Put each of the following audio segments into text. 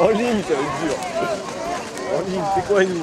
En ligne, ça va être dur. En ligne, c'est quoi une ligne?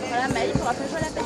Voilà, Maëlle, il faudra pas jouer à la peine.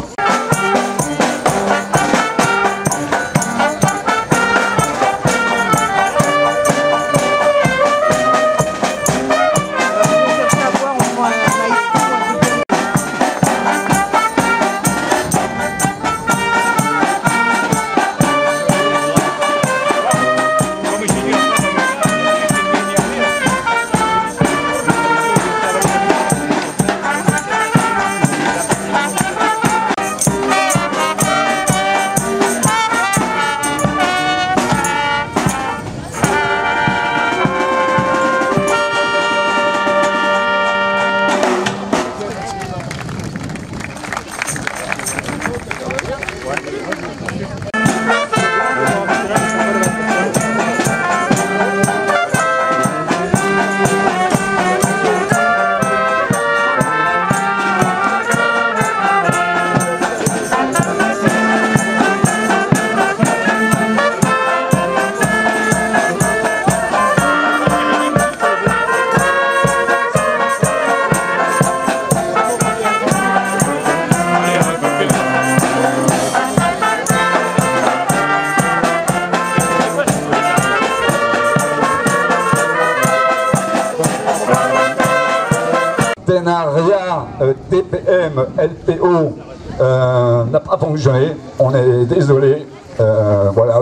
Ténaria, TPM, LPO n'a pas fonctionné, on est désolé, voilà,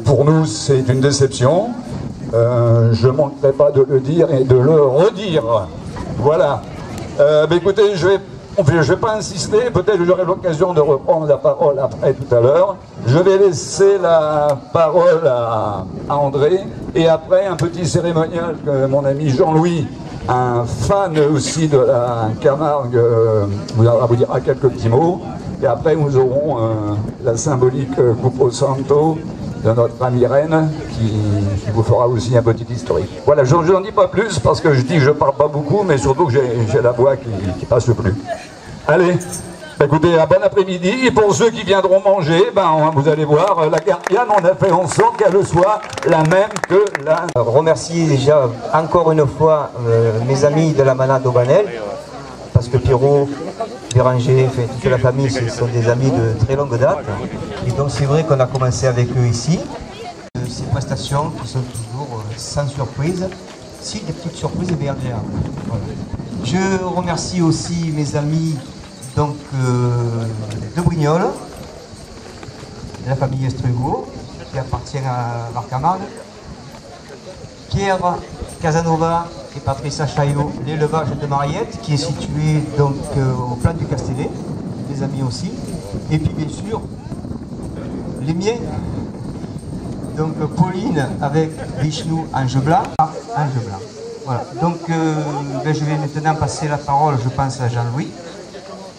pour nous c'est une déception, je ne manquerai pas de le dire et de le redire, voilà. Mais écoutez, je vais pas insister, peut-être que j'aurai l'occasion de reprendre la parole après tout à l'heure. Je vais laisser la parole à André, et après un petit cérémonial que mon ami Jean-Louis, un fan aussi de la Camargue, vous dira quelques petits mots. Et après nous aurons la symbolique Coupe Santo de notre ami Rennes qui vous fera aussi un petit historique. Voilà, je n'en dis pas plus parce que je dis que je parle pas beaucoup, mais surtout que j'ai la voix qui passe plus. Allez, écoutez, un bon après-midi. Et pour ceux qui viendront manger, vous allez voir, la gardienne, on a fait en sorte qu'elle soit la même que la... Remercier déjà encore une fois mes amis de la Manade Aubanel, parce que Pierrot, Béranger, toute la famille, ce sont des amis de très longue date. Et donc c'est vrai qu'on a commencé avec eux ici. Ces prestations qui sont toujours sans surprise, si des petites surprises bien agréables. Voilà. Je remercie aussi mes amis donc, de Brignoles, de la famille Estrugo, qui appartient à l'Arcamargue, Pierre Casanova et Patricia Chaillot, l'élevage de Mariette, qui est situé donc au plan du Castellet, des amis aussi, et puis bien sûr les miens, donc Pauline avec Vishnu Ange Blanc. Voilà. Donc je vais maintenant passer la parole, je pense, à Jean-Louis,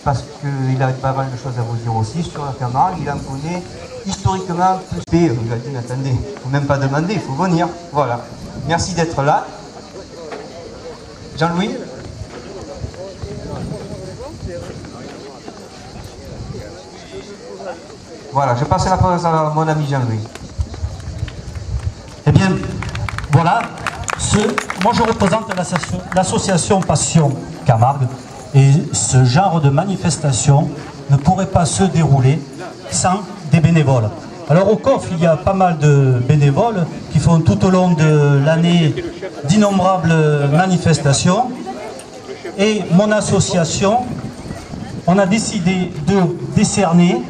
parce qu'il a pas mal de choses à vous dire aussi sur la Camargue. Il en connaît historiquement plus. Il a dit, attendez, il ne faut même pas demander, il faut venir. Voilà. Merci d'être là. Jean-Louis. Voilà, je passe la parole à mon ami Jean-Louis. Eh bien, voilà, moi je représente l'association Passion Camargue et ce genre de manifestation ne pourrait pas se dérouler sans des bénévoles. Alors au COF, il y a pas mal de bénévoles qui font tout au long de l'année d'innombrables manifestations et mon association, on a décidé de décerner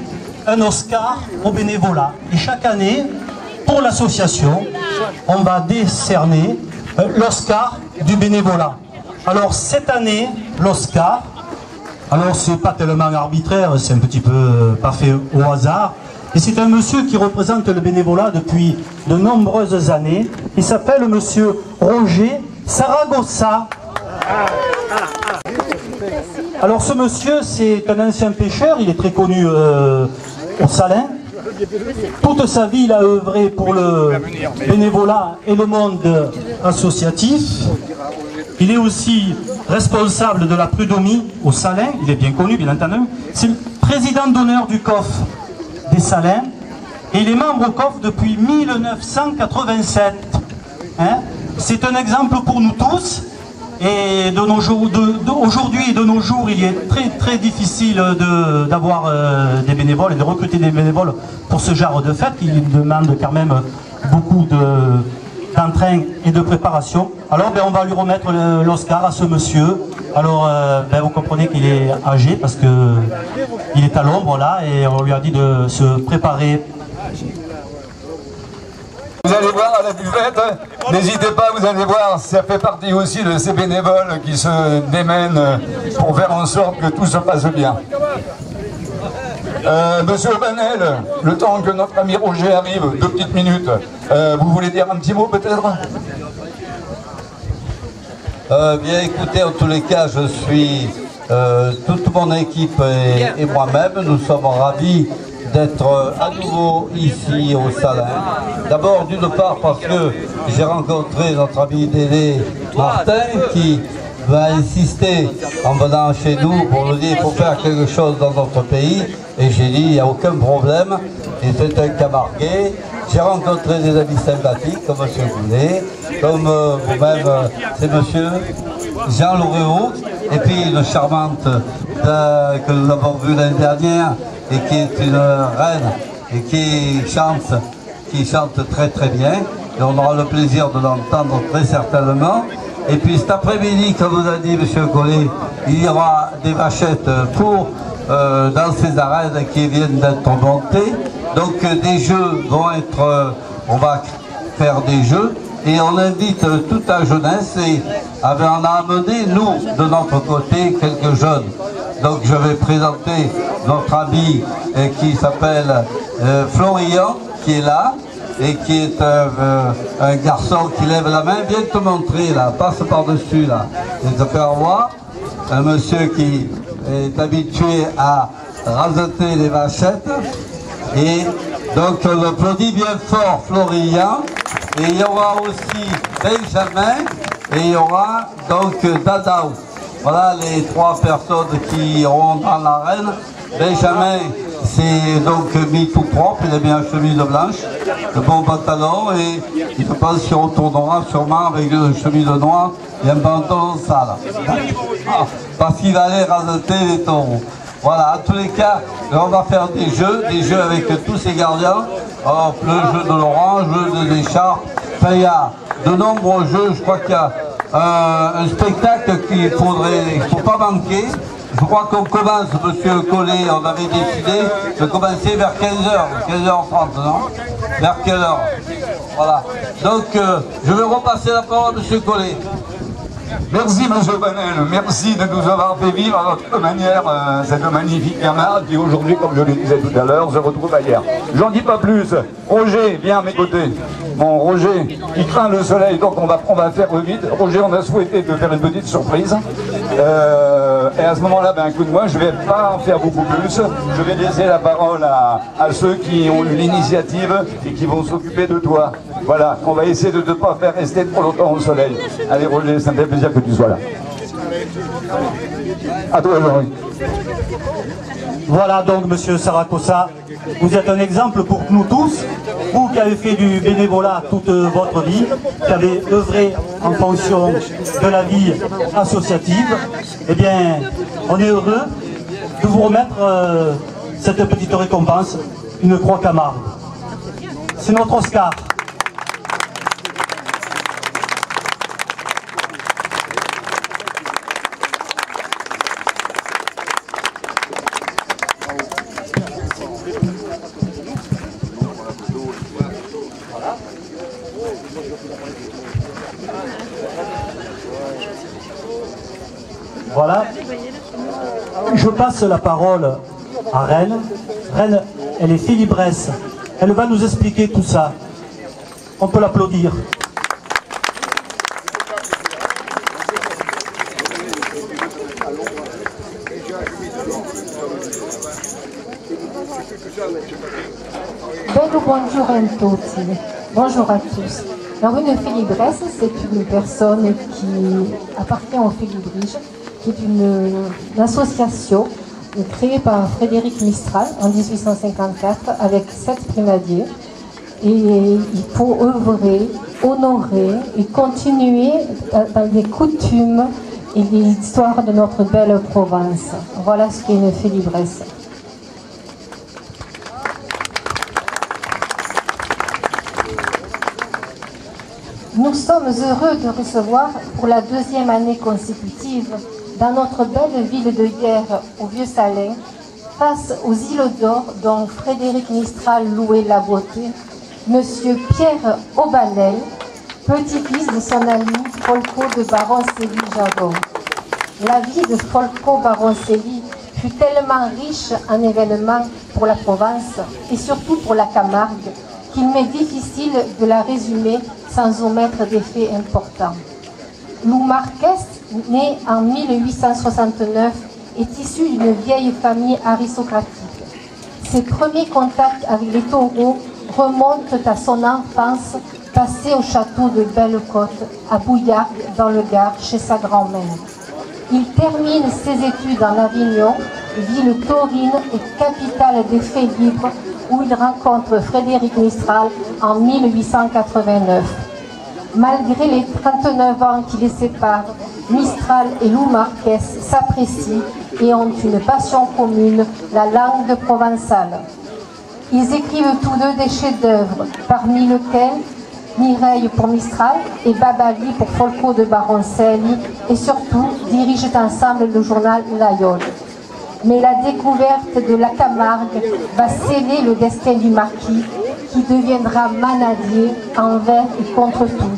un Oscar au bénévolat. Et chaque année, pour l'association, on va décerner l'Oscar du bénévolat. Alors cette année, l'Oscar, alors c'est pas tellement arbitraire, c'est un petit peu pas fait au hasard, et c'est un monsieur qui représente le bénévolat depuis de nombreuses années. Il s'appelle monsieur Roger Saragossa. Alors ce monsieur, c'est un ancien pêcheur, il est très connu au Salin. Toute sa vie, il a œuvré pour le bénévolat et le monde associatif. Il est aussi responsable de la prud'homie au Salin, il est bien connu, bien entendu. C'est le président d'honneur du COF des Salins et il est membre au COF depuis 1987. Hein? C'est un exemple pour nous tous. Et aujourd'hui et de nos jours, il est très difficile d'avoir des bénévoles et de recruter des bénévoles pour ce genre de fête. Il demande quand même beaucoup d'entrain et de préparation. Alors on va lui remettre l'Oscar à ce monsieur. Alors vous comprenez qu'il est âgé parce qu'il est à l'ombre là et on lui a dit de se préparer. Vous allez voir à la buvette, n'hésitez pas, vous allez voir, ça fait partie aussi de ces bénévoles qui se démènent pour faire en sorte que tout se passe bien. Monsieur Banel, le temps que notre ami Roger arrive, 2 petites minutes, vous voulez dire un petit mot peut-être? Bien écoutez, en tous les cas, je suis, toute mon équipe et moi-même, nous sommes ravis d'être à nouveau ici au Salin. D'abord d'une part parce que j'ai rencontré notre ami Dédé Martin qui va insister en venant chez nous pour nous dire qu'il faut faire quelque chose dans notre pays et j'ai dit il n'y a aucun problème et c'est un Camarguais. J'ai rencontré des amis sympathiques comme M. Goulet, comme vous-même, c'est M. Jean Lauréau et puis une charmante que nous avons vue l'année dernière et qui est une reine et qui chante très bien. Et on aura le plaisir de l'entendre très certainement. Et puis cet après-midi, comme vous a dit M. Collet, il y aura des vachettes pour dans ces arènes qui viennent d'être montées. Donc des jeux vont être, on va faire des jeux et on invite toute la jeunesse et on a amené nous de notre côté quelques jeunes. Donc je vais présenter notre ami qui s'appelle Florian, qui est là, et qui est un garçon qui lève la main. Viens te montrer là, passe par-dessus là. Et te faire voir un monsieur qui est habitué à raseter les vachettes. Et donc on applaudit bien fort Florian. Et il y aura aussi Benjamin et il y aura donc Dadao. Voilà les 3 personnes qui iront dans l'arène. Benjamin s'est donc mis tout propre, il a mis une chemise blanche, le bon pantalon et je pense qu'il retournera sûrement avec une chemise noire et un pantalon sale. Parce qu'il va aller raseter les taureaux. Voilà, en tous les cas, on va faire des jeux avec tous ces gardiens. Le jeu de Laurent, le jeu des l'écharpe. Enfin, il y a de nombreux jeux, je crois qu'il y a un spectacle qu'il ne faut pas manquer. Je crois qu'on commence, monsieur Collet, on avait décidé de commencer vers 15h, 15h30, non? Vers quelle heure? Voilà. Donc, je vais repasser la parole à monsieur Collet. Merci Monsieur Banel, merci de nous avoir fait vivre à votre manière cette magnifique camarade qui aujourd'hui, comme je le disais tout à l'heure, se retrouve ailleurs. J'en dis pas plus. Roger, viens à mes côtés. Bon, Roger, il craint le soleil, donc on va faire vite. Roger, on a souhaité te faire une petite surprise. Et à ce moment-là, ben, écoute-moi, je vais pas en faire beaucoup plus. Je vais laisser la parole à ceux qui ont eu l'initiative et qui vont s'occuper de toi. Voilà, on va essayer de ne pas faire rester trop longtemps au soleil. Allez Roger, ça me fait plaisir que tu sois là. À toi, Jean-Louis. Voilà donc Monsieur Saragossa, vous êtes un exemple pour nous tous, vous qui avez fait du bénévolat toute votre vie, qui avez œuvré en fonction de la vie associative. Eh bien, on est heureux de vous remettre cette petite récompense, une croix Camargue. C'est notre Oscar. Voilà, je passe la parole à Reine. Reine, elle est félibresse. Elle va nous expliquer tout ça. On peut l'applaudir. Bonjour a tutti. Bonjour à tous. Alors une félibresse, c'est une personne qui appartient au Félibrige, qui est une association créée par Frédéric Mistral en 1854 avec 7 primadiers. Et il faut œuvrer, honorer et continuer dans les coutumes et les histoires de notre belle Provence. Voilà ce qu'est une félibresse. Nous sommes heureux de recevoir pour la 2e année consécutive dans notre belle ville de Hyères au Vieux-Salins, face aux îles d'or dont Frédéric Mistral louait la beauté, Monsieur Pierre Aubanel, petit-fils de son ami Folco de Baroncelli-Jagon. La vie de Folco Baroncelli fut tellement riche en événements pour la Provence et surtout pour la Camargue qu'il m'est difficile de la résumer sans omettre des faits importants. Lou Marquès, né en 1869, est issu d'une vieille famille aristocratique. Ses premiers contacts avec les taureaux remontent à son enfance passée au château de Belle-Côte, à Bouillargues, dans le Gard, chez sa grand-mère. Il termine ses études en Avignon, ville taurine et capitale des faits libres, où il rencontre Frédéric Mistral en 1889. Malgré les 39 ans qui les séparent, Mistral et Lou Marquès s'apprécient et ont une passion commune, la langue provençale. Ils écrivent tous deux des chefs-d'œuvre, parmi lesquels Mireille pour Mistral et Babali pour Folco de Baroncelli, et surtout dirigent ensemble le journal L'Aïole. Mais la découverte de la Camargue va sceller le destin du marquis, qui deviendra manadier envers et contre tout.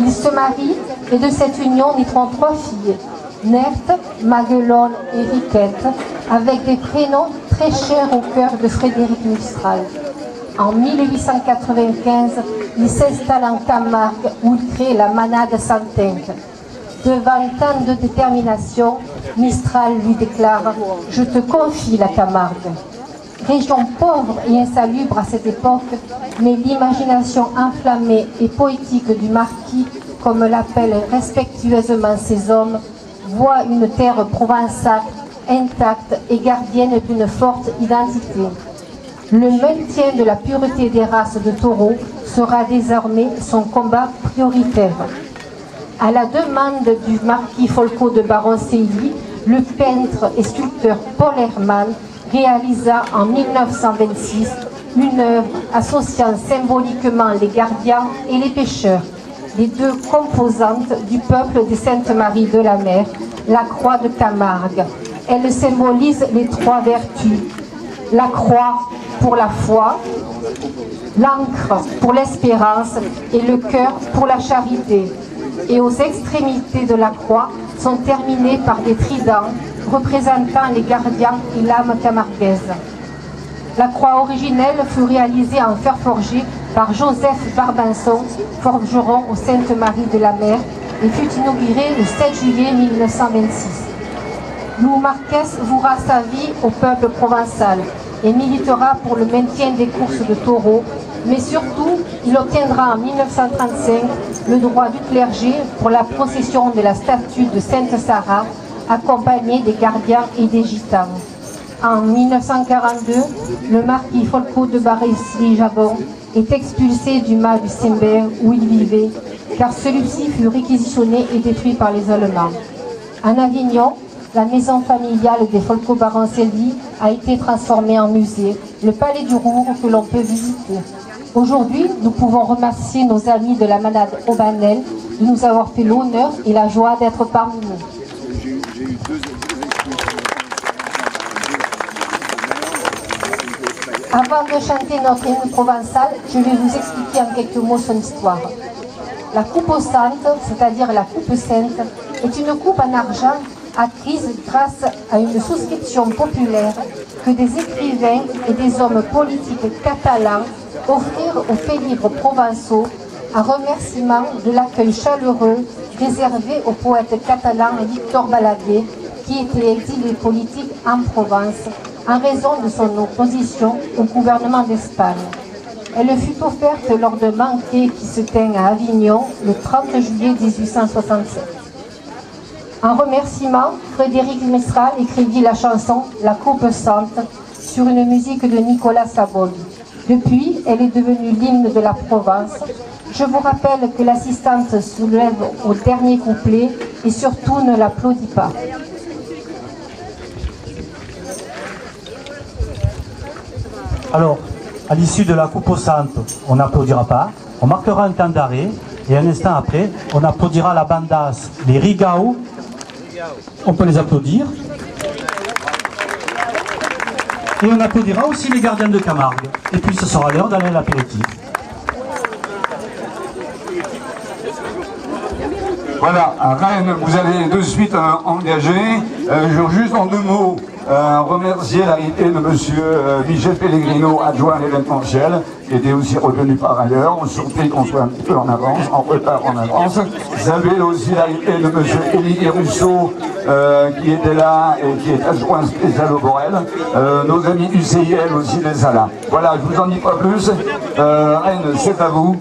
Ils se marient et de cette union naîtront 3 filles, Nerthe, Maguelone et Riquette, avec des prénoms très chers au cœur de Frédéric Mistral. En 1895, il s'installe en Camargue où il crée la manade Santingue. Devant tant de détermination, Mistral lui déclare « Je te confie la Camargue ». Région pauvre et insalubre à cette époque, mais l'imagination enflammée et poétique du marquis, comme l'appellent respectueusement ses hommes, voit une terre provençale intacte et gardienne d'une forte identité. Le maintien de la pureté des races de taureaux sera désormais son combat prioritaire. À la demande du marquis Folco de Baroncelli, le peintre et sculpteur Paul Hermann réalisa en 1926 une œuvre associant symboliquement les gardiens et les pêcheurs, les 2 composantes du peuple des Saintes-Maries de la Mer, la croix de Camargue. Elle symbolise les 3 vertus, la croix pour la foi, l'encre pour l'espérance et le cœur pour la charité. et aux extrémités de la croix sont terminées par des tridents représentant les gardiens et l'âme camarguaise. La croix originelle fut réalisée en fer forgé par Joseph Barbanson, forgeron au Sainte-Marie de la Mer, et fut inaugurée le 7 juillet 1926. Louis Marquès vouera sa vie au peuple provençal et militera pour le maintien des courses de taureaux, mais surtout, il obtiendra en 1935 le droit du clergé pour la procession de la statue de Sainte-Sarah, accompagnée des gardiens et des gitans. En 1942, le marquis Folco de Barré-Jabon est expulsé du mas du Simbert où il vivait, car celui-ci fut réquisitionné et détruit par les Allemands. En Avignon, la maison familiale des Folco-Baroncelli a été transformée en musée, le palais du Rouvre que l'on peut visiter. Aujourd'hui, nous pouvons remercier nos amis de la Manade Aubanel de nous avoir fait l'honneur et la joie d'être parmi nous. Avant de chanter notre hymne provençal, je vais vous expliquer en quelques mots son histoire. La coupe aux saintes, c'est-à-dire la coupe sainte, est une coupe en argent acquise grâce à une souscription populaire que des écrivains et des hommes politiques catalans offrirent aux pays provençaux en remerciement de l'accueil chaleureux réservé au poète catalan Victor Balaguer, qui était exilé politique en Provence en raison de son opposition au gouvernement d'Espagne. Elle fut offerte lors d'un banquet qui se tint à Avignon le 30 juillet 1867. En remerciement, Frédéric Mestral écrivit la chanson « La Coupe Sainte » sur une musique de Nicolas Sabol. Depuis, elle est devenue l'hymne de la Provence. Je vous rappelle que l'assistante soulève au dernier couplet et surtout ne l'applaudit pas. Alors, à l'issue de la coupe aux saintes, on n'applaudira pas, on marquera un temps d'arrêt et un instant après, on applaudira la bandasse, les Rigao. On peut les applaudir. Et on applaudira aussi les gardiens de Camargue. Et puis ce sera l'heure d'aller à l'apéritif. Voilà, à Rennes, vous allez de suite engager. Je veux juste en deux mots remercier l'arrivée de monsieur Michel Pellegrino, adjoint à l'événementiel, qui était aussi retenu par ailleurs. On est surpris qu'on soit un petit peu en avance, en retard en avance. Vous avez aussi l'arrivée de monsieur Élie Rousseau, qui était là et qui est adjoint spécial au Borel. Nos amis du CIL aussi les a là. Voilà, je vous en dis pas plus. Rennes, c'est à vous.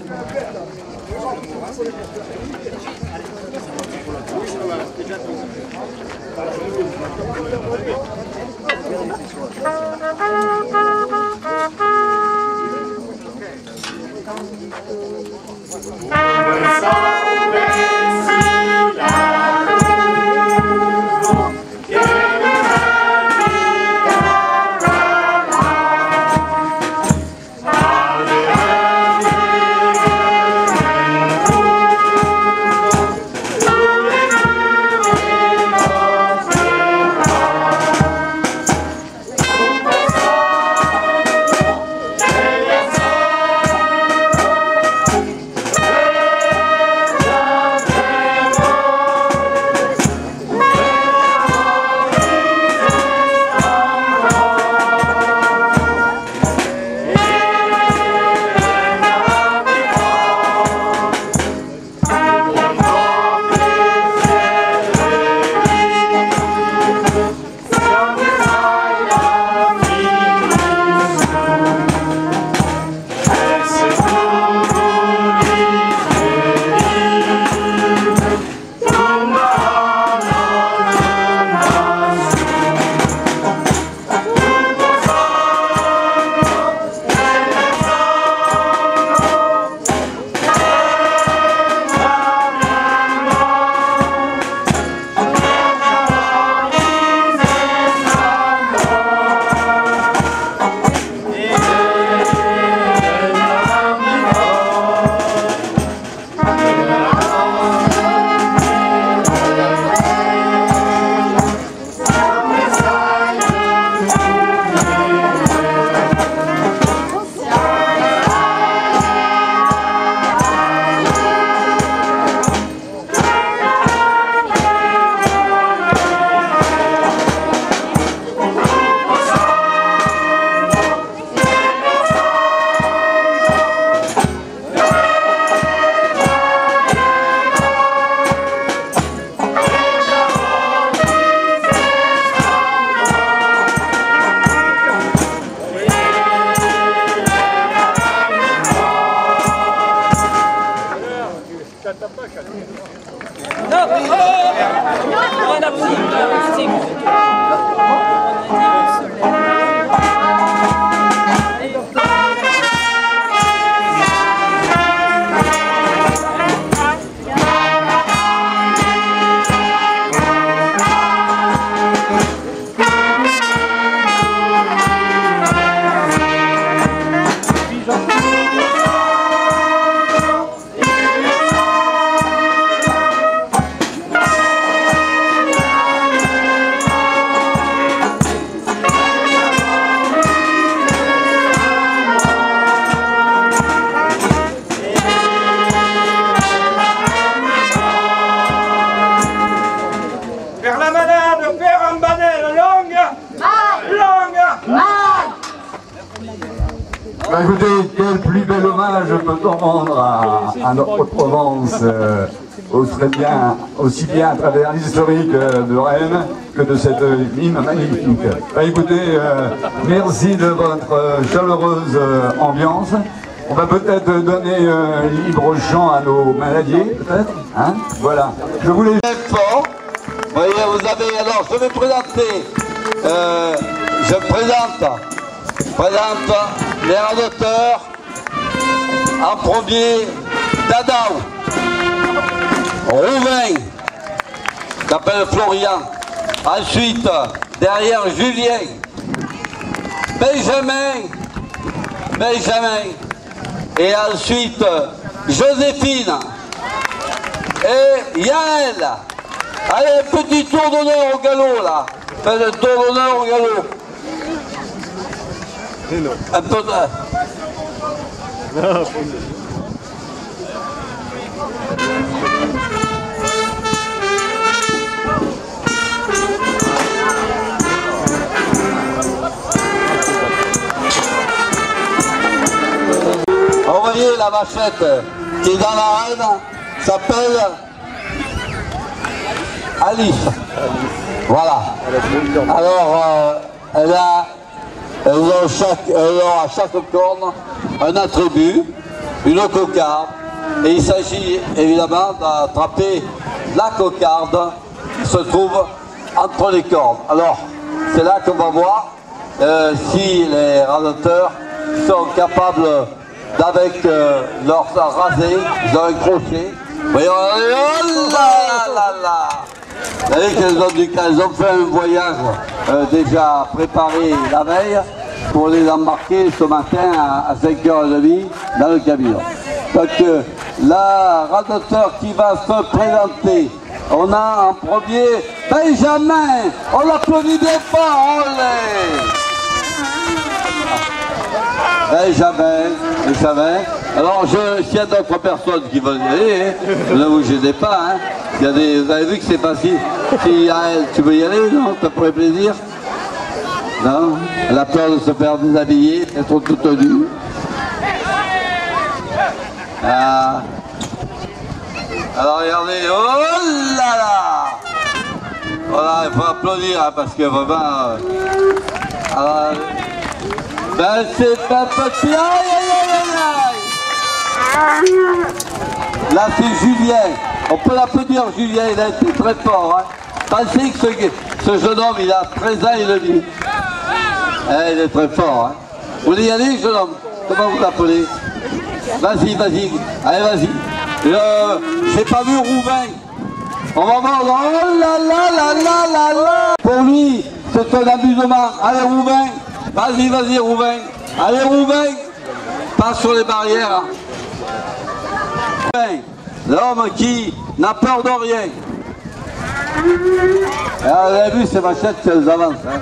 Bah écoutez, quel plus bel hommage peut-on rendre à notre Provence, aussi bien à travers l'historique de Rennes que de cette hymne magnifique. Bah écoutez, merci de votre chaleureuse ambiance. On va peut-être donner libre champ à nos maladiers, peut-être, hein? Voilà. Je voulais... Vous voyez, vous avez... Alors, je vais présenter... je présente les radoteurs. En premier, Dadao, Rouvain, qui s'appelle Florian. Ensuite, derrière Julien, Benjamin. Et ensuite, Joséphine et Yael. Allez, petit tour d'honneur au galop, là. Faites le tour d'honneur au galop. Un peu de... Vous voyez la vachette qui est dans l'arène s'appelle Alice. Voilà. Alors, elle a à chaque corne un attribut, une cocarde, et il s'agit évidemment d'attraper la cocarde qui se trouve entre les cornes. Alors, c'est là qu'on va voir si les radoteurs sont capables d'avec leur rasé, ils ont un crochet. Voyons, oh là là là. Vous savez qu'elles ont fait un voyage déjà préparé la veille pour les embarquer ce matin à 5h30 dans le camion. Donc la radoteur qui va se présenter, on a en premier Benjamin, on l'applaudit bien fort, Benjamin. Alors, s'il y a d'autres personnes qui veulent y aller, ne vous gênez pas. Hein. Vous avez vu que c'est facile. Si Yael, tu veux y aller, non? Ça ferait plaisir? Non? Elle a peur de se faire déshabiller, elles sont toutes nues. Ah. Alors, regardez, oh là là! Voilà, il faut applaudir, hein, parce que vraiment... alors, ben c'est un petit... Là c'est Julien, on peut l'applaudir Julien, il a été très fort. Hein. Pensez que ce jeune homme, il a 13 ans, il le dit. Il est très fort. Hein. Vous voulez y aller, jeune homme? Comment vous l'appelez? Vas-y, allez vas-y. J'ai pas vu Rouvain. On va voir, oh là là là là là là. Pour lui, c'est un amusement. Allez Rouvain, vas-y Rouvain. Allez Rouvain, passe sur les barrières. L'homme qui n'a peur de rien. Vous avez vu ces machettes qu'elles avancent. Hein.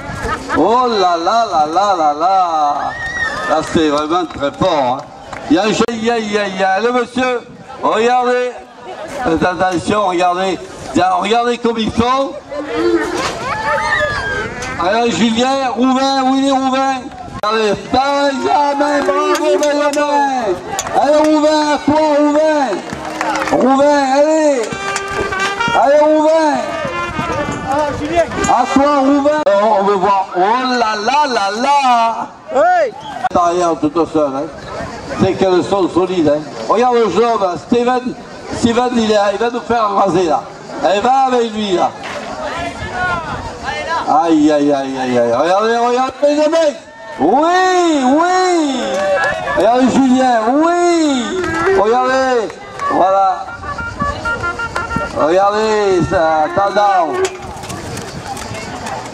Oh là là là là là là. Là c'est vraiment très fort. Hein. Il y a le monsieur. Regardez. Attention, regardez. Regardez comme ils font. Alors Julien, Rouvain, où il est Rouvain? Allez, Benjamin, bravo Benjamin. Allez Rouvain, à toi Rouvain, allez Rouvain. À toi Rouvain. Alors, on veut voir, oh là là là là. Oui. Derrière toute seule, hein. C'est qu'elles sont solides. Hein. Regarde le jeune homme, Steven, il va nous faire raser là. Elle va avec lui là. Aïe, regardez Benjamin. Oui. Regardez Julien, oui. Regardez, voilà. Regardez ça, Tadao.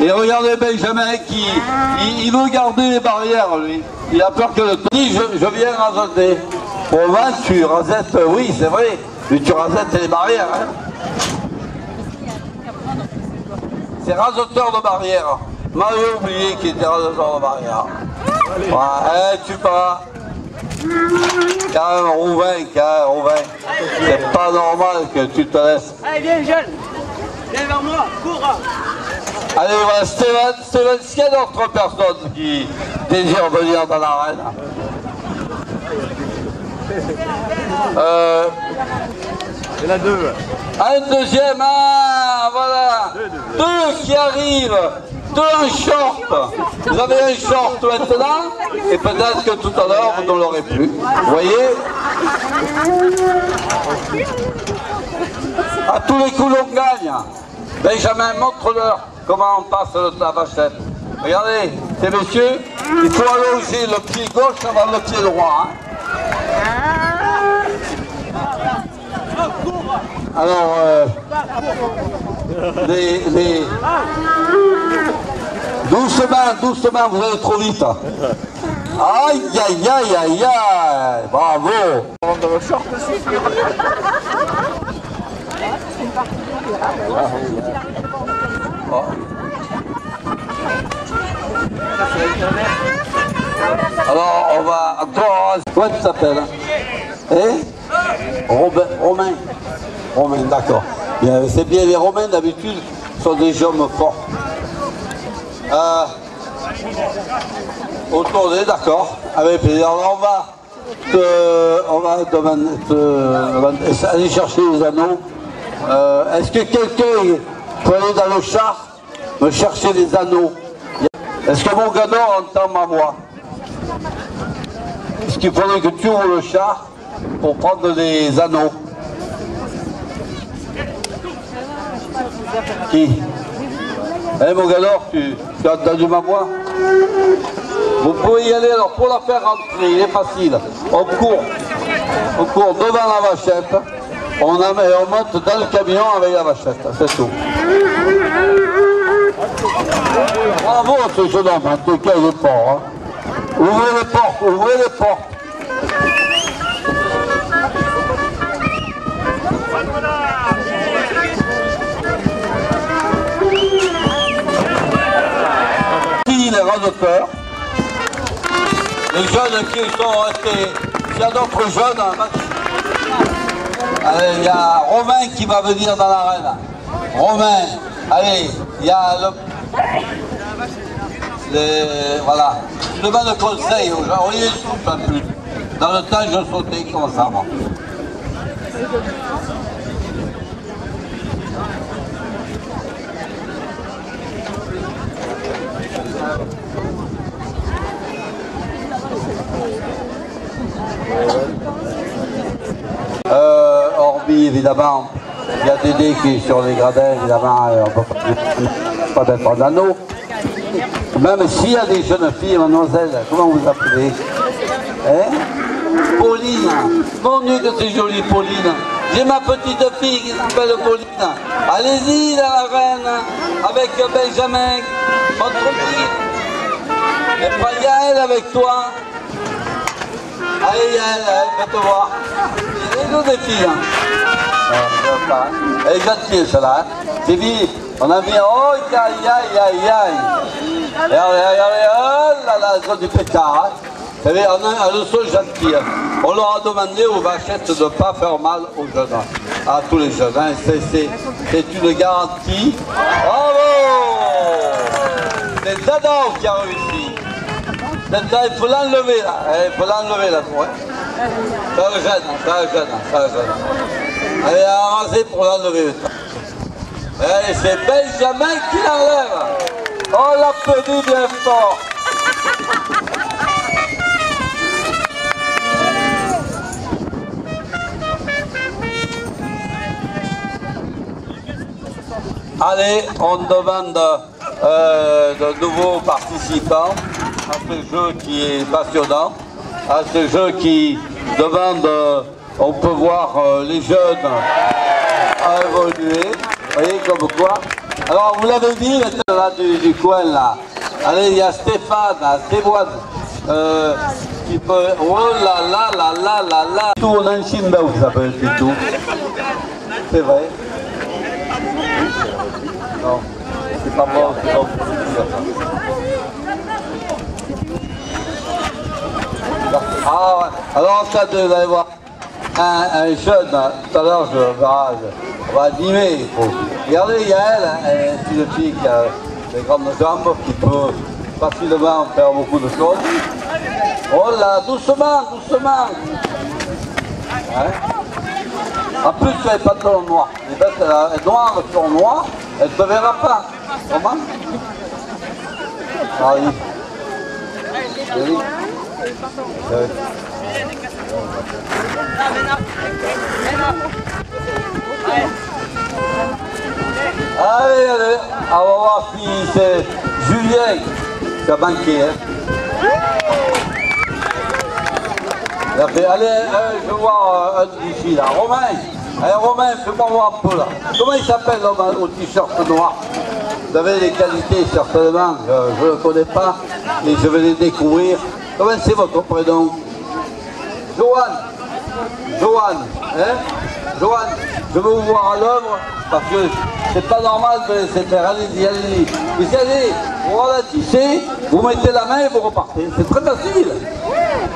Et regardez Benjamin qui il veut garder les barrières, lui. Il a peur que le temps. Je viens raseter. Au vent, tu rasettes, oui, c'est vrai. Mais tu rasettes les barrières. Hein. C'est raseteur de barrières. M'avais oublié qu'il était raseteur de barrières. Ouais, tu vas. Quand même, Rouvain. C'est pas normal que tu te laisses. Allez, viens, jeune. Viens vers moi, cours. Allez, voilà, Steven, est-ce qu'il y a d'autres personnes qui désirent venir dans l'arène? Il y en a deux. Un deuxième, ah, voilà. Deux qui arrivent. Deux en short. Vous avez un short maintenant, et peut-être que tout à l'heure, vous ne l'aurez plus. Vous voyez? À tous les coups, l'on gagne. Benjamin, montre-leur comment on passe la vachette. Regardez, ces messieurs, il faut allonger le pied gauche avant le pied droit. Alors, doucement, vous allez trop vite. Aïe, aïe, aïe, aïe, aïe, bravo. Dans le short aussi. Oh. Alors, on va... Comment tu t'appelles? Romain. Romain, d'accord. C'est bien, les Romains d'habitude sont des hommes forts. Autour, d'accord, avec plaisir. Alors on va aller chercher les anneaux. Est-ce que quelqu'un peut aller dans le char me chercher les anneaux? Est-ce que mon gador entend ma voix? Est-ce qu'il faudrait que tu ouvres le char pour prendre les anneaux? Qui? Eh mon gador, tu as entendu ma voix? Vous pouvez y aller, alors pour la faire rentrer, il est facile. On court devant la vachette, on monte dans le camion avec la vachette, c'est tout. Bravo ce jeune homme, en tout cas il est fort. Hein. Ouvrez les portes, ouvrez les portes. Les radeuteurs, les jeunes qui sont restés, il y a d'autres jeunes. Allez, il y a Romain qui va venir dans l'arène. Romain, allez, il y a voilà. Je demande conseil aux gens, on les souffle un peu. Dans le temps, je sautais comme ça, moi. Hormis évidemment, il y a Dédé qui est sur les gradins, évidemment, on ne peut pas mettre en anneau. Même s'il y a des jeunes filles, mademoiselle, comment vous appelez? Hein? Pauline, mon Dieu que c'est joli Pauline. J'ai ma petite fille qui s'appelle Pauline. Allez-y dans la reine, avec Benjamin, votre fille. Et pas Yael avec toi. Allez Yael, faites voir. Les deux des filles. Hein. Elle est gentille celle-là. Hein. C'est dit, on a mis oh aïe aïe aïe aïe. Regardez, oh là là, elles ont du pétard. Hein. Vous savez, elles sont gentilles. On leur a demandé aux vachettes de ne pas faire mal aux jeunes. À tous les jeunes. Hein. C'est une garantie. Bravo! C'est Zador qui a réussi. Là, il faut l'enlever là. Il faut l'enlever là. Ouais. Ça le gêne, ça le gêne, ça le gêne. Allez, avancez pour l'enlever. Allez, c'est Benjamin qui l'enlève. On l'applaudit bien fort. Allez, on demande de nouveaux participants à ce jeu qui est passionnant, à ce jeu qui demande, on peut voir les jeunes à évoluer, vous voyez comme quoi. Alors vous l'avez dit, là du coin là, allez il y a Stéphane, Stéphane, qui peut, oh là là là là là là, tout on a un chimba vous s'appelle tout, c'est vrai. Non, c'est pas bon, c'est bon. Ah ouais. Alors en cas de, vous allez voir, un jeune, tout à l'heure on va animer. Regardez, il y a elle, une fille qui a des grandes jambes, qui peut facilement faire beaucoup de choses. Oh là, doucement, doucement. En plus, tu as les pantalons noirs. Les bêtes, elles sont noires sur noir, elles ne te verront pas. Comment? Ah oui. Oui. Allez, allez, on va voir si c'est Julien qui a manqué. Hein. Allez, je vois un d'ici là. Romain, allez, Romain, fais-moi voir un peu là. Comment il s'appelle l'homme au t-shirt noir? Vous avez des qualités certainement, je ne le connais pas et je vais les découvrir. Comment c'est votre prénom? Joanne. Joanne, hein? Joanne, je veux vous voir à l'œuvre parce que c'est pas normal de laisser faire. Allez-y, allez-y. Vous allez, vous ralentissez, vous mettez la main et vous repartez. C'est très facile.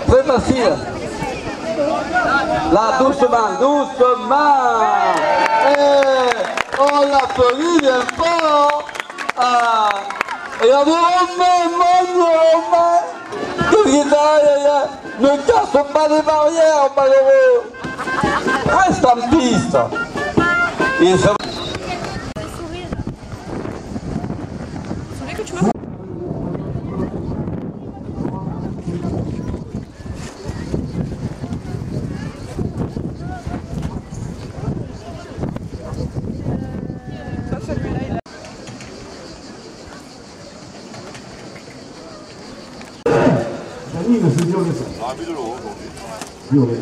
Très facile. Là, doucement, doucement. On l'applaudit bien fort. Ah. Et on dit Romain. Qu'est-ce qu'il a? Ne casse pas les barrières, malheureux. Reste en piste. Et ça... C'est violet ça. On a vu de l'eau aujourd'hui. Violet.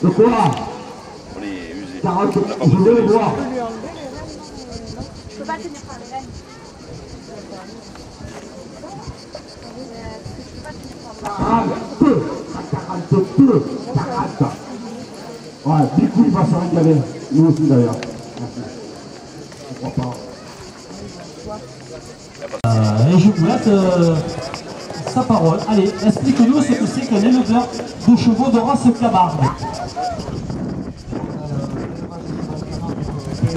Le quoi? On est usé. 40, je veux les voir. Je peux pas tenir par les rênes. 42, 40. Ouais, du coup il va se régaler. Nous aussi d'ailleurs. Je crois pas. Et je vous laisse sa parole. Allez, explique-nous ce que c'est qu'un éleveur de chevaux de race Camargue.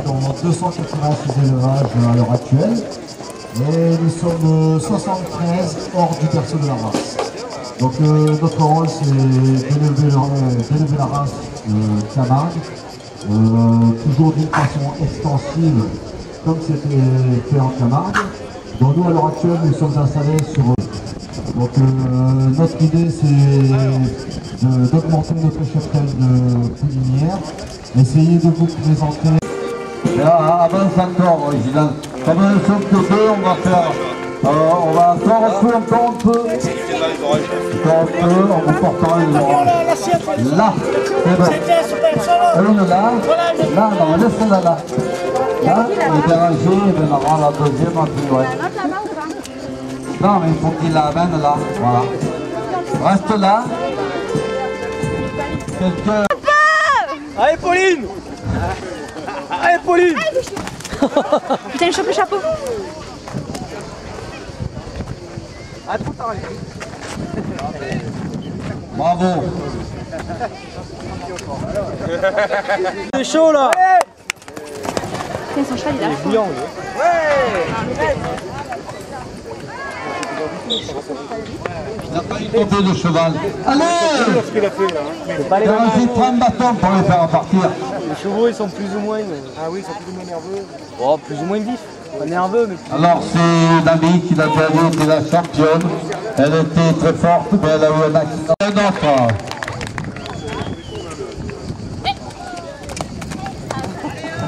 Dans 286 élevages à l'heure actuelle. Et nous sommes 73 hors du perso de la race. Donc notre rôle c'est d'élever la race Camargue, toujours d'une façon extensive comme c'était fait en Camargue. Donc nous à l'heure actuelle nous sommes installés sur... Donc notre idée c'est d'augmenter notre cheptel de poulinière, essayer de vous présenter... Avance encore, original. Comme on ne sommes que deux, on va faire... on va encore un peu, encore un peu. Encore un peu, on vous portera les oranges. Là, c'est bon. Une là, là, non, laisse-la là. Là, et Béranger, il viendra la deuxième en plus loin. Non, mais il faut qu'il la amène là, voilà. Reste là. Quelqu'un... Allez, Pauline! Allez, Pauline! Putain, je chope le chapeau. Ah, trop tard, Bravo. C'est chaud là! Putain, son cheval il est Bouillant, Il n'a pas eu tombé de cheval. Allez! c'est pas les Béranger, prends un bâton pour les faire partir. Les chevaux ils sont plus ou moins... Ah oui, ils sont plus ou moins nerveux. Oh, plus ou moins vifs. Pas nerveux, mais plus... Alors c'est une amie qui l'a déjà dit, qui est la championne. Elle était très forte, mais elle a eu un accident. Un autre.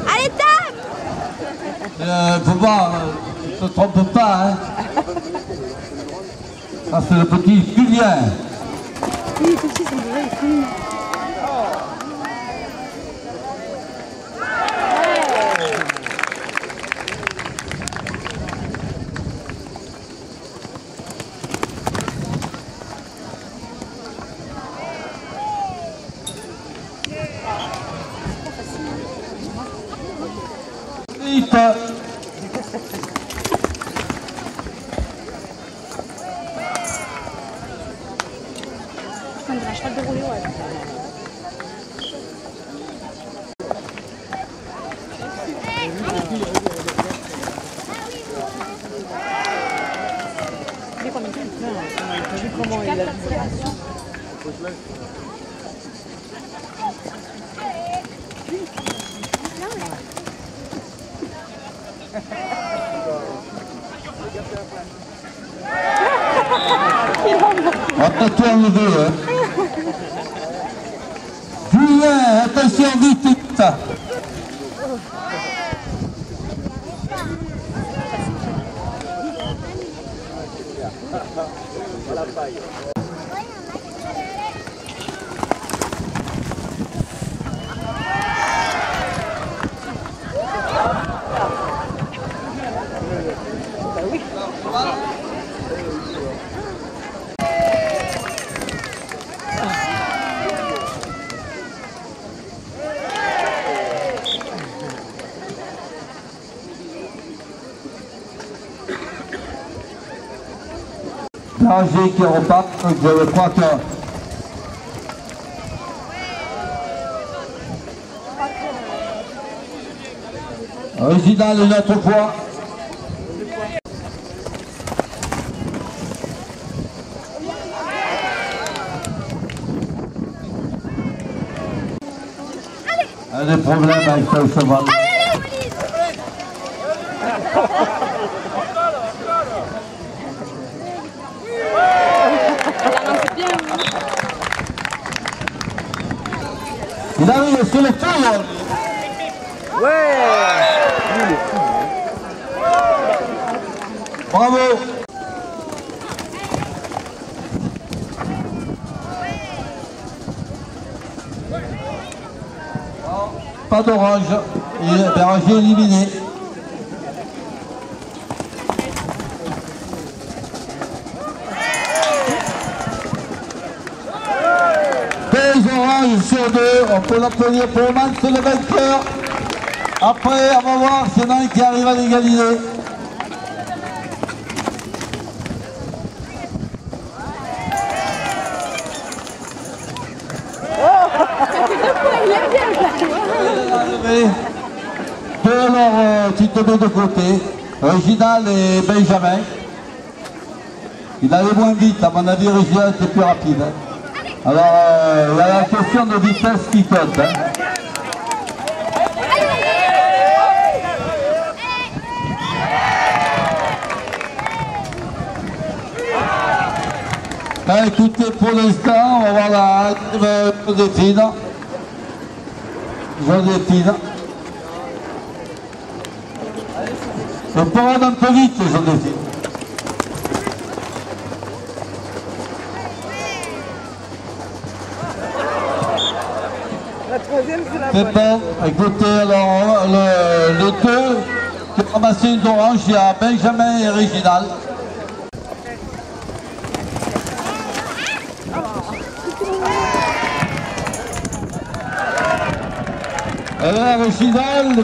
Allez, tape! Faut voir, ne te trompe pas, hein. Ça c'est le petit Julien. Oui, tout de suite, c'est vrai, il est Vite. on dirait un cheval de rouler, ouais. T'as vu comment il a... On va pas tout enlever, hein. Julien, attention, vite, vite. Danger qui repart, je crois que Original une autre fois. Un des problèmes avec ce cheval. Il arrive sur le tour. Ouais. Bravo. Pas d'orange. Béranger éliminé. Orange sur deux, on peut l'applaudir pour Mans, c'est le vainqueur. Après, on va voir s'il y en a un qui arrive à l'égaliser. Alors, tu te mets de côté. Original et Benjamin. Il allait moins vite, à mon avis, Original était plus rapide. Hein. Alors, il y a la question de vitesse qui compte. Hein. Ben, écoutez, pour l'instant, on va voir la Joséphine. Joséphine. On peut rendre un peu vite, Joséphine. C'est bon, écoutez, alors les deux qui ont ramassé une orange, il y a Benjamin et Original. Et là, Original,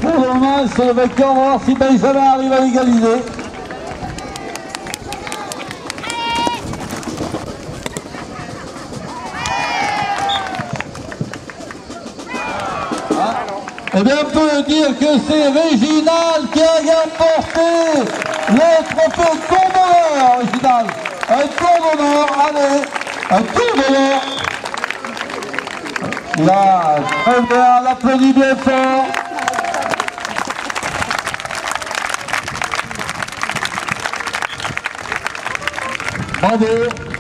pour le moment, c'est le vainqueur, on va voir si Benjamin arrive à l'égaliser. Eh bien, on peut dire que c'est Original qui a remporté le trophée Tour d'honneur, Original. Un tour d'honneur, allez, un tour d'honneur. Là, très bien, on l'applaudit bien fort. Bravo.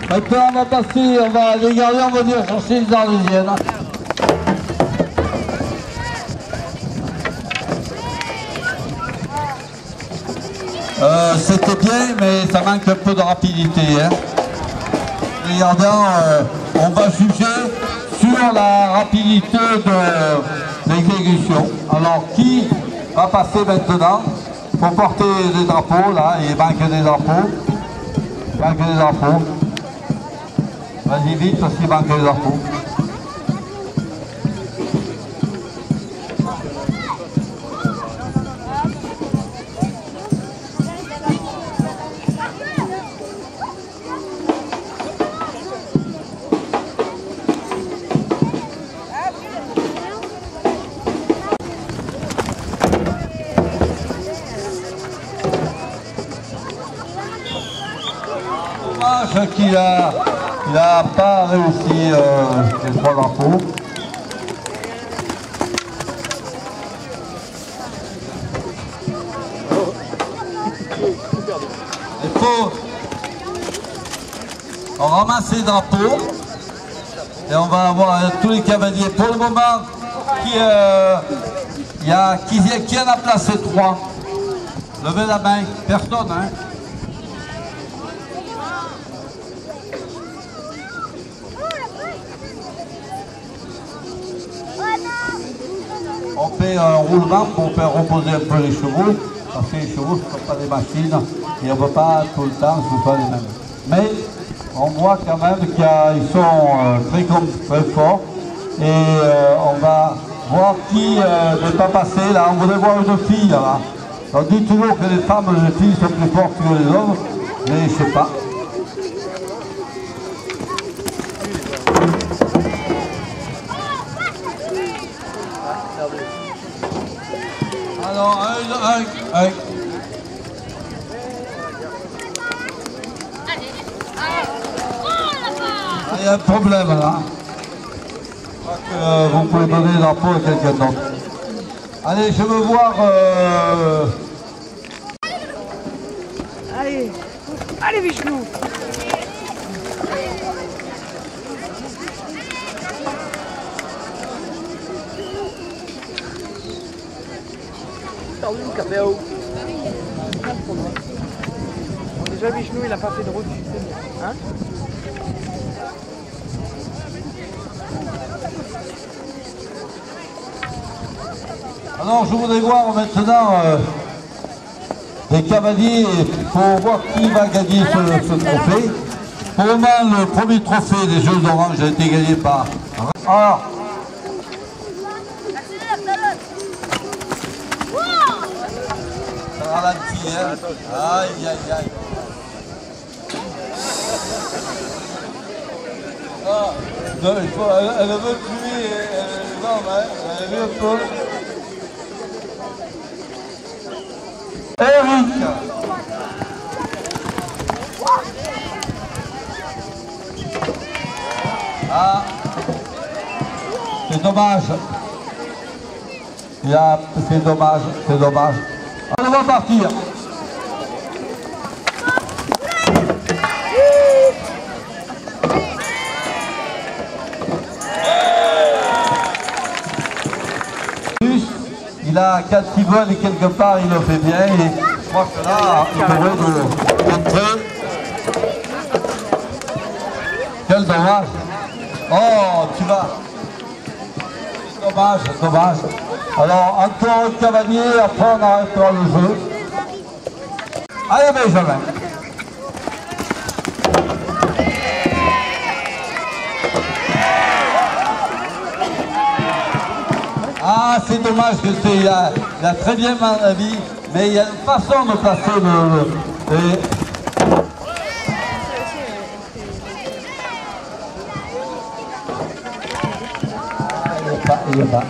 Maintenant, on va passer, on va les garder, on va venir chercher les Arlésiennes. C'était bien, mais ça manque un peu de rapidité. Hein. Regardons, on va juger sur la rapidité de l'exécution. Alors, qui va passer maintenant pour porter des drapeaux? Là, il manque des drapeaux. Il manque des drapeaux. Vas-y vite, parce qu'il manque des drapeaux. Qu'il n'a pas réussi les trois drapeaux. on ramasse les drapeaux et on va avoir tous les cavaliers. Pour le moment, qui en a placé 3? Levez la main, personne, hein? On fait un roulement pour faire reposer un peu les chevaux, parce que les chevaux ne sont pas des machines et on ne peut pas tout le temps que ce soit les mêmes. Mais on voit quand même qu'ils sont très forts et on va voir qui n'est pas passé là. On voudrait voir une fille là. On dit toujours que les femmes et les filles sont plus fortes que les hommes, mais je ne sais pas. Alors, un. Il y a un problème là. Je crois que vous pouvez donner l'info à quelqu'un d'autre. Allez, je veux voir... Allez Vishnu. Déjà Vishnu il a pas fait de route, hein? Alors je voudrais voir maintenant les cavaliers pour voir qui va gagner ce trophée. Pour le moment, le premier trophée des Jeux d'Orange a été gagné par... Alors, ça ralentit, hein? Aïe, aïe, aïe. Ah, non, elle veut tuer les hommes, hein? Elle veut un peu. Eric. Ah, c'est dommage. C'est dommage, c'est dommage. On va partir. Il a 4 petits vols et quelque part il le fait bien et je crois que là il devrait de rentrer. Quel dommage. Oh, tu vas. Dommage, dommage. Alors encore un cavalier, après on arrêtera le jeu. Allez Benjamin. Ah, c'est dommage que il a très bien mon avis, mais il y a une façon de placer il est pas.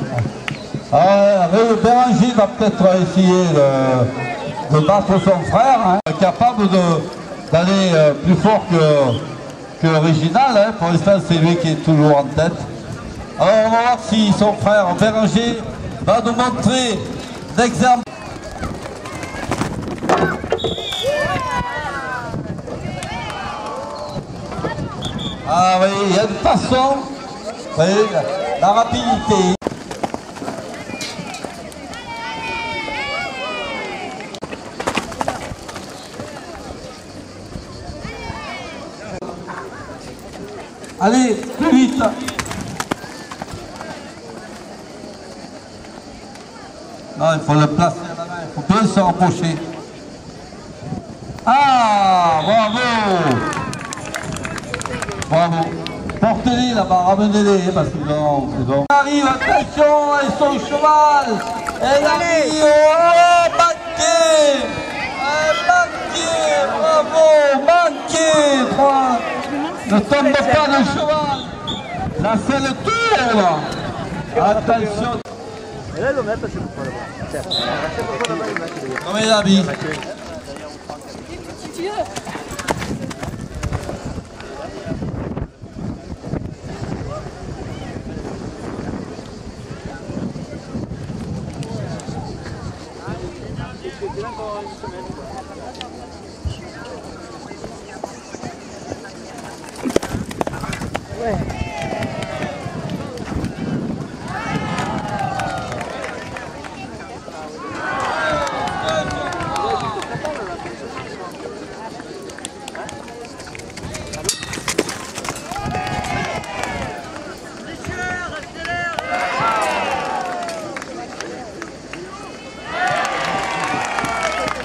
Béranger va peut-être essayer de battre son frère, hein, capable d'aller plus fort que Original, hein. Pour l'instant c'est lui qui est toujours en tête. Alors on va voir si son frère Béranger va nous montrer l'exemple. Ah oui, il y a une façon, vous voyez, la rapidité. Allez, plus vite. Non, il faut le placer à la main, il faut bien se rapprocher. Ah, bravo! Bravo. Portez-les là-bas, ramenez-les, parce qu'ils ont... Elle arrive, attention, avec son cheval. Elle arrive, oh, manqué! Manqué, bravo, manqué! Ne tombe pas le cheval. Là, c'est le tour, là. Attention. Et là, le mettre, c'est pourquoi là-bas. Comment il habille? Ouais.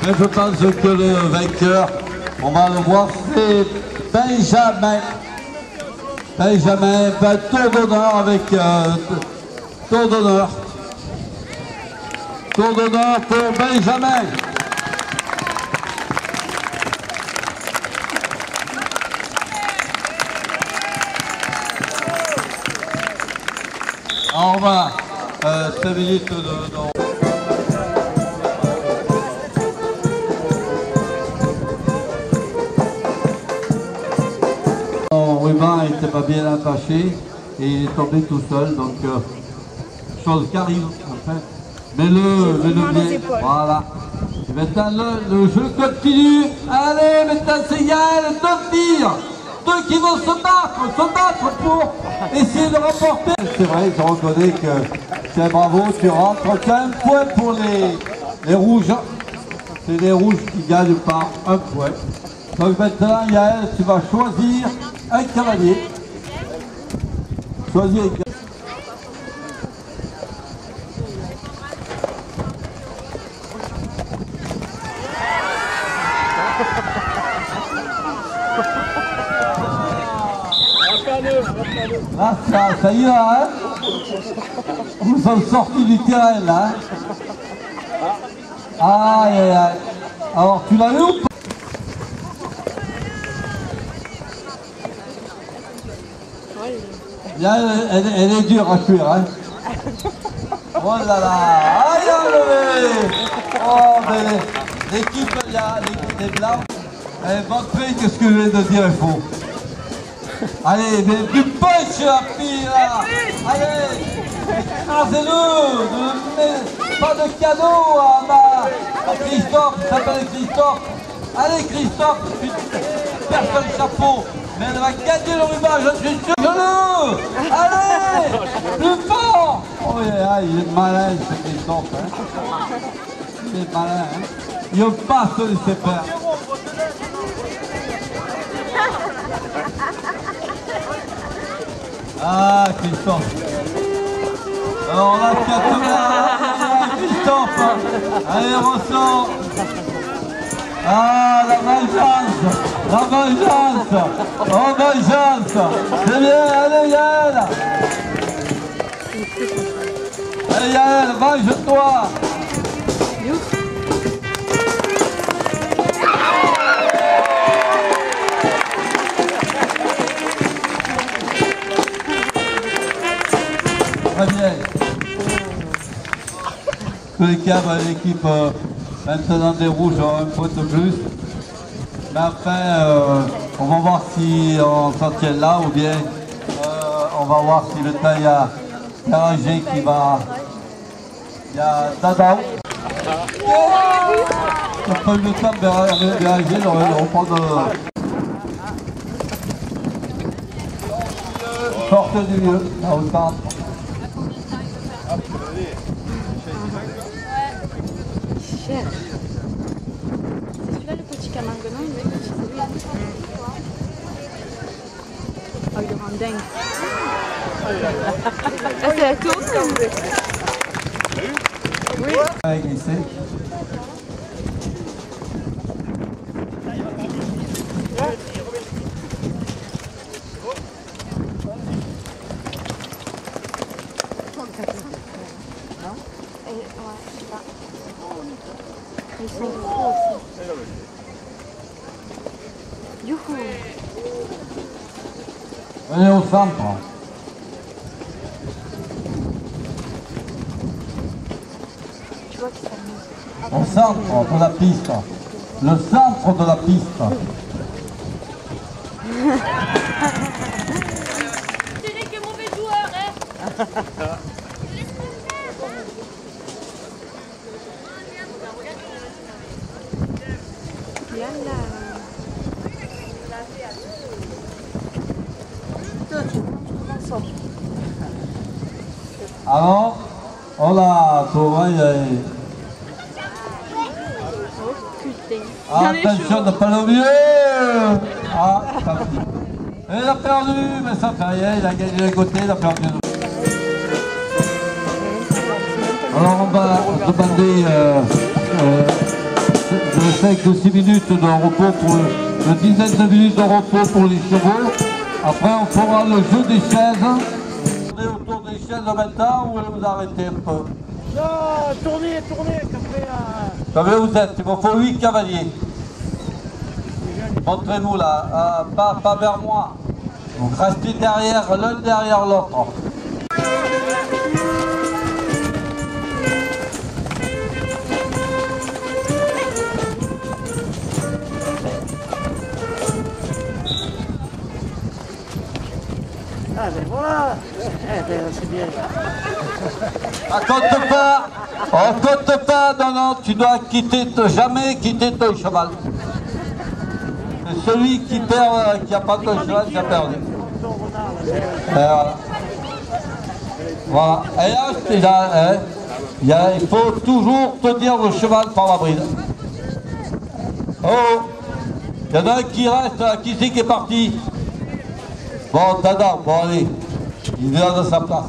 Mais je pense que le vainqueur, on va le voir, c'est Benjamin. Benjamin fait tour d'honneur avec tour d'honneur. Tour d'honneur pour Benjamin. Alors on va 5 minutes de... Son ruban n'était pas bien attaché et il est tombé tout seul, donc chose qui arrive en fait. Mets-le bien, voilà. Et maintenant le jeu continue. Allez, maintenant c'est Yael, deux filles, deux qui vont se battre pour essayer de remporter. C'est vrai, je reconnais que c'est bravo, tu rentres. C'est un point pour les rouges. C'est les rouges qui gagnent par un point. Donc maintenant, Yael, tu vas choisir un cavalier. Choisis un cavalier. Ah, ça y est, hein? Vous sommes sortis du terrain, là. Aïe, aïe, aïe. Alors, tu l'as eu ou pas? Elle est dure à cuire, hein? Oh là là! Aïe, enlevé! Oh, mais l'équipe, les blancs, montrez que ce que je viens de dire est faux. Allez, mais du punch, la fille, là! Allez! Écrasez-le! Pas de cadeau à Christophe, il s'appelle Christophe. Allez, Christophe, tu perds le chapeau. Mais elle va gagner le ruban, je suis sûr. Allez! Plus fort! Oh, il est malin, ce Christophe. Hein. Il est malin. Hein. Il ne veut pas se laisser faire. Ah, Christophe. Alors, on a 4 Christophe. Allez, ressort. Ah, la vengeance. La vengeance. Oh, vengeance. C'est bien, allez, Yael. Allez, Yael, venge-toi. Très bien. Tous les cas, l'équipe maintenant des rouges ont un point de plus. Mais enfin, on va voir si on s'en tient là ou bien on va voir si le temps il y a Béranger qui va. Il y a Dada. On peut le temps Béranger, on reprend sorte du milieu, là au centre. Cher. C'est celui-là le petit camarguenon, il est petit, c'est lui. Oh, il rend dingue. Ah, c'est la tour. Oui. Ils sont gros aussi. Youhou! Venez au centre. Tu vois qu'ils s'amusent. Au centre de la piste. Le centre de la piste. Ce n'est que mauvais joueur, hein! Yalla. Alors, oh là, tu vois, il y a... Attention de pas le mieux. Ah, tant pis. Il a perdu, mais ça fait rien, il a gagné d'un côté, il a perdu de l'autre. Alors on va demander 5 ou 6 minutes de repos pour une dizaine de minutes de repos pour les chevaux. Après on fera le jeu des chaises. On est autour des chaises maintenant ou vous arrêtez un peu? Non, tournez, Combien vous êtes? Il me faut 8 cavaliers. Montrez-vous là, pas vers moi. Donc restez derrière, l'un derrière l'autre. Ah ben voilà. Eh ben c'est bien. On compte pas, non, tu dois jamais quitter ton cheval. Celui qui perd, qui n'a pas de cheval, qui a perdu. Voilà. Et là, il faut toujours tenir le cheval par la bride. Oh, il y en a un qui reste là, qui c'est qui est parti? Bon, Tada, bon allez, il vient de sa place.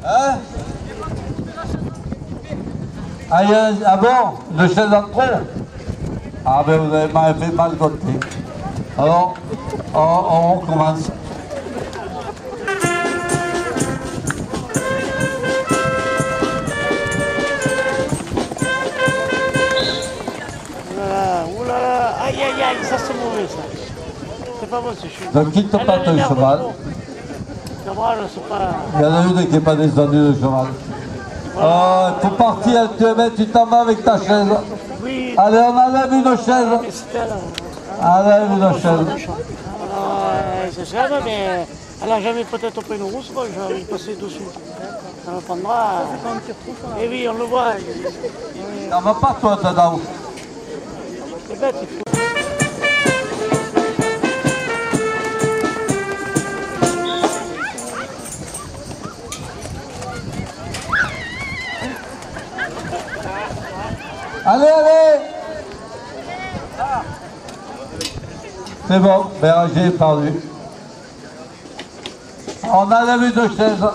Hein? Ah bon, le chef d'entrée? Ah ben vous avez fait mal compter. Alors, on recommence. Oulala, aïe aïe aïe, ça c'est mauvais ça. C'est pas bon ce cheval. Ne quitte pas ton cheval. Il y en a une qui n'est pas descendue de cheval. Oh, il faut partir, tu t'en vas avec ta chaise. Oui. Allez, on enlève une chaise. Enlève une chaise. C'est ça, mais elle n'a jamais peut-être pris une rousse, moi je vais y passer dessus. Ça me prendra. Et oui, on le voit. Ça va pas toi, Tadao. C'est bête, il faut. Allez, allez! C'est bon, Béranger est perdu. On a la vue de chaise.